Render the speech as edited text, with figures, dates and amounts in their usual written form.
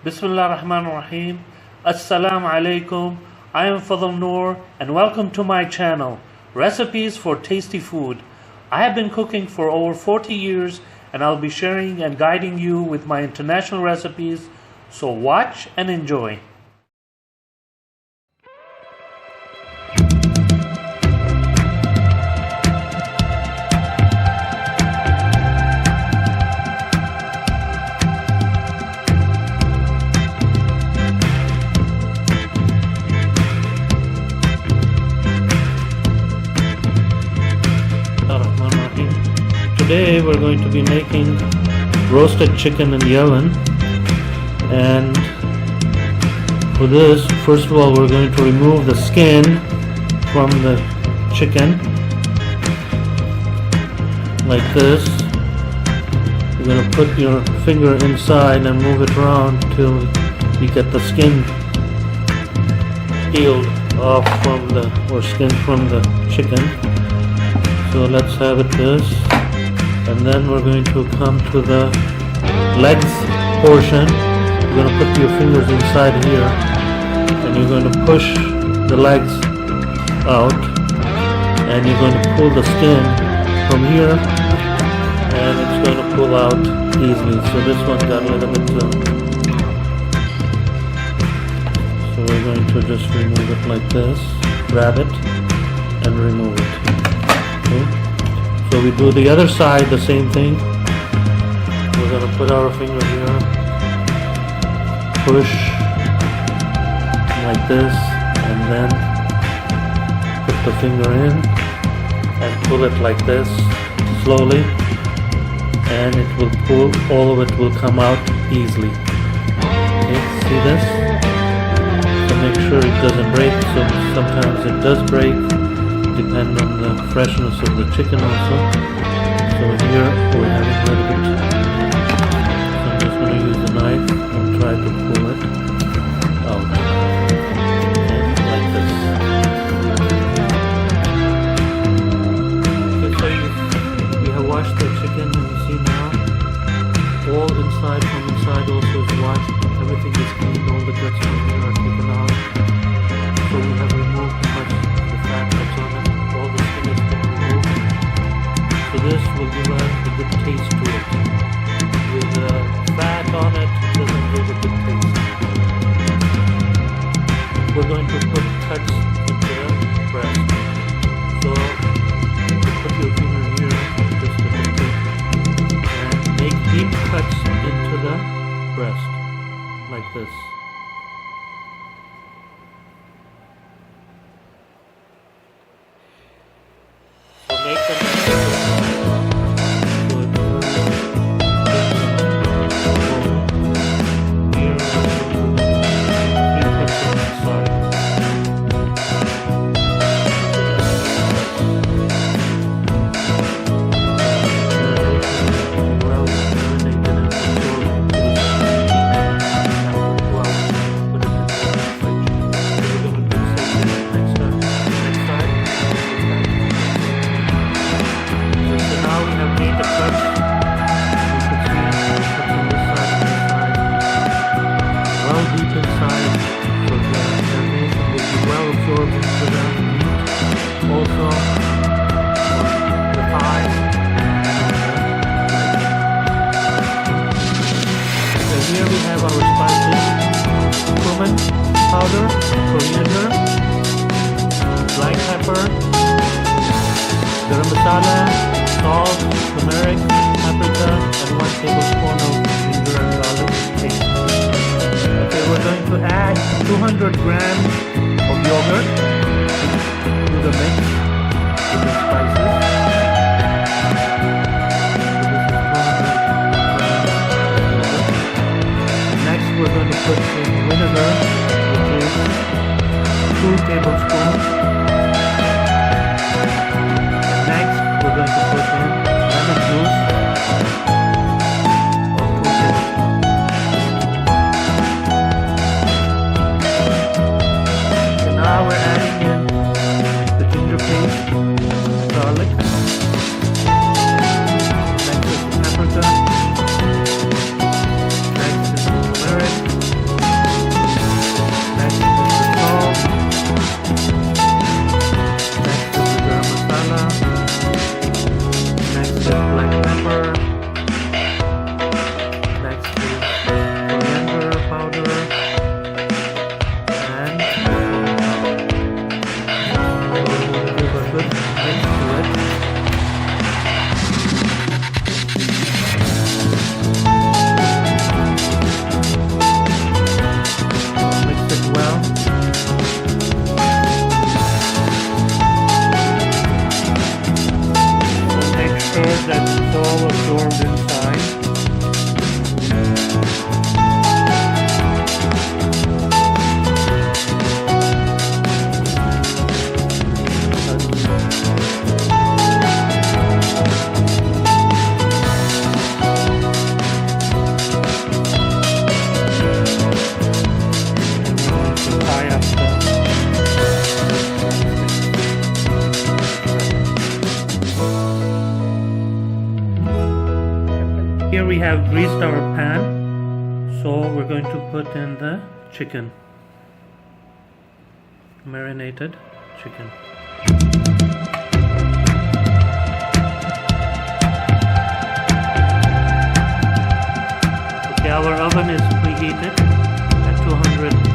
Bismillah Rahman Rahim. Assalamu alaikum. I am Mfnoor and welcome to my channel, Recipes for Tasty Food. I have been cooking for over 40 years and I'll be sharing and guiding you with my international recipes, so watch and enjoy. Today we're going to be making roasted chicken in the oven, and for this, first of all, we're going to remove the skin from the chicken like this. You're going to put your finger inside and move it around till you get the skin peeled off from the, or skin from the chicken. So let's have it this. And then we're going to come to the legs portion. You're going to put your fingers inside here and you're going to push the legs out, and you're going to pull the skin from here and it's going to pull out easily. So this one got a little bit so we're going to just remove it like this, grab it and remove it. Okay. So we do the other side, the same thing. We're going to put our finger here, push like this, and then put the finger in and pull it like this slowly, and it will pull, all of it will come out easily. Okay, see this? So make sure it doesn't break. So sometimes it does break, depend on the freshness of the chicken also. So here we're having a little bit. So I'm just going to use the knife and try to pull it out. And like this. Okay, so we have washed the chicken, and you see now all inside from inside also is washed. Everything is cleaned, all the guts from here are taken out. So we have removed much of the fat that's on it. So this will give us a good taste to it. With fat on it, it doesn't give a good taste. We're going to put cuts into the breast. So you put your finger here, just a little bit, and make deep cuts into the breast, like this. So make them. Powder, coriander, black pepper, garam masala, salt, turmeric, paprika, and 1 tablespoon of ginger and garlic paste. Okay, we're going to add 200 grams of yogurt to the mix with the spices. Next, we're going to put in vinegar, 2 tablespoons. Next, we're going to put in lemon juice of 2 tablespoons. So now we're adding in the ginger paste, garlic. Next is the paprika. Next is the turmeric. we have greased our pan, so we're going to put in the chicken, marinated chicken. Okay, our oven is preheated at 200